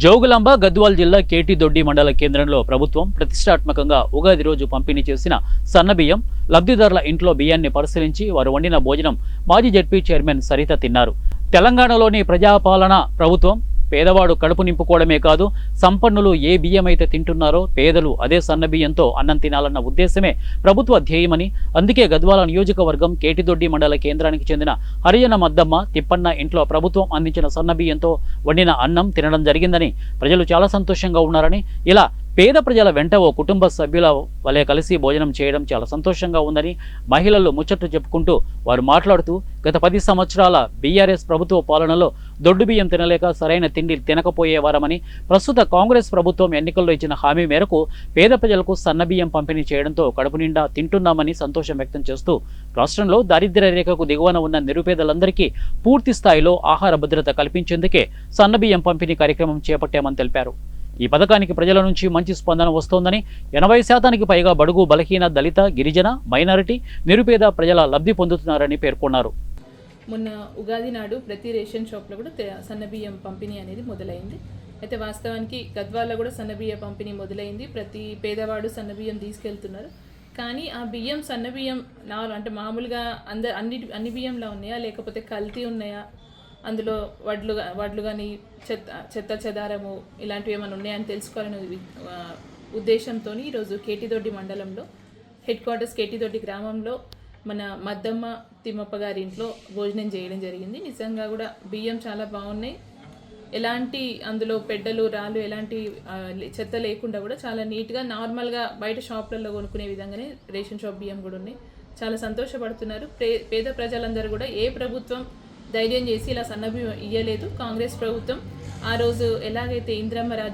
జోగులాంబ గద్వాల్ జిల్లా కేటీ దొడ్డి మండల కేంద్రంలో ప్రభుత్వం ప్రతిష్టాత్మకంగా ఉగాది రోజు పంపిణీ చేసిన సన్నబియ్యం లబ్ధిదారుల ఇంట్లో బియ్యాన్ని పరిశీలించి వారు వండిన భోజనం మాజీ జెడ్పీ చైర్మన్ సరిత తిన్నారు. తెలంగాణలోని ప్రజాపాలన ప్రభుత్వం పేదవాడు కడుపు నింపుకోవడమే కాదు, సంపన్నులు ఏ బియ్యం అయితే తింటున్నారో పేదలు అదే సన్నబియ్యంతో అన్నం తినాలన్న ఉద్దేశమే ప్రభుత్వ ధ్యేయమని, అందుకే గద్వాల నియోజకవర్గం కేటిదొడ్డి మండల కేంద్రానికి చెందిన హరిజన మద్దమ్మ తిప్పన్న ఇంట్లో ప్రభుత్వం అందించిన సన్నబియ్యంతో వండిన అన్నం తినడం జరిగిందని, ప్రజలు చాలా సంతోషంగా ఉన్నారని, ఇలా పేద ప్రజల వెంట ఓ కుటుంబ సభ్యుల వలె కలిసి భోజనం చేయడం చాలా సంతోషంగా ఉందని మహిళలు ముచ్చట్లు చెప్పుకుంటూ వారు మాట్లాడుతూ, గత 10 సంవత్సరాల బీఆర్ఎస్ ప్రభుత్వ పాలనలో దొడ్డు బియ్యం తినలేక సరైన తిండి తినకపోయేవారమని, ప్రస్తుత కాంగ్రెస్ ప్రభుత్వం ఎన్నికల్లో ఇచ్చిన హామీ మేరకు పేద ప్రజలకు సన్నబియ్యం పంపిణీ చేయడంతో కడుపు నిండా తింటున్నామని సంతోషం వ్యక్తం చేస్తూ, రాష్ట్రంలో దారిద్ర్య రేఖకు దిగువన ఉన్న నిరుపేదలందరికీ పూర్తి స్థాయిలో ఆహార భద్రత కల్పించేందుకే సన్నబియ్యం పంపిణీ కార్యక్రమం చేపట్టామని తెలిపారు. ఈ పథకానికి ప్రజల నుంచి మంచి స్పందన వస్తోందని, 80% పైగా బడుగు బలహీన దళిత గిరిజన మైనారిటీ నిరుపేద ప్రజల లబ్ధి పొందుతున్నారని పేర్కొన్నారు. మొన్న ఉగాది నాడు ప్రతి రేషన్ షాప్లో కూడా సన్నబియ్యం పంపిణీ అనేది మొదలైంది. అయితే వాస్తవానికి గద్వాల్లో కూడా సన్నబియ్యం పంపిణీ మొదలైంది. ప్రతి పేదవాడు సన్నబియ్యం తీసుకెళ్తున్నారు. కానీ ఆ బియ్యం సన్నబియ్యం అంటే మామూలుగా అన్ని బియ్యంలా ఉన్నాయా, లేకపోతే కల్తీ ఉన్నాయా, అందులో వడ్లు కానీ చెత్త చెదారము ఇలాంటివి ఏమైనా ఉన్నాయని తెలుసుకోవాలనే ఉద్దేశంతో ఈరోజు కేటిదొడ్డి మండలంలో హెడ్ క్వార్టర్స్ కేటిదొడ్డి గ్రామంలో మన మద్దమ్మ తిమ్మప్ప గారి ఇంట్లో భోజనం చేయడం జరిగింది. నిజంగా కూడా బియ్యం చాలా బాగున్నాయి. ఎలాంటి అందులో పెడ్డలు రాళ్ళు ఎలాంటి చెత్త లేకుండా కూడా చాలా నీట్గా నార్మల్గా బయట షాపులలో కొనుక్కునే విధంగానే రేషన్ షాప్ బియ్యం కూడా ఉన్నాయి. చాలా సంతోషపడుతున్నారు. పేద ప్రజలందరూ కూడా ఏ ప్రభుత్వం ధైర్యం చేసి ఇలా సన్నబియ్యం ఇయ్యలేదు. కాంగ్రెస్ ప్రభుత్వం ఆ రోజు ఎలాగైతే ఇందిరమ్మ రాజ్యం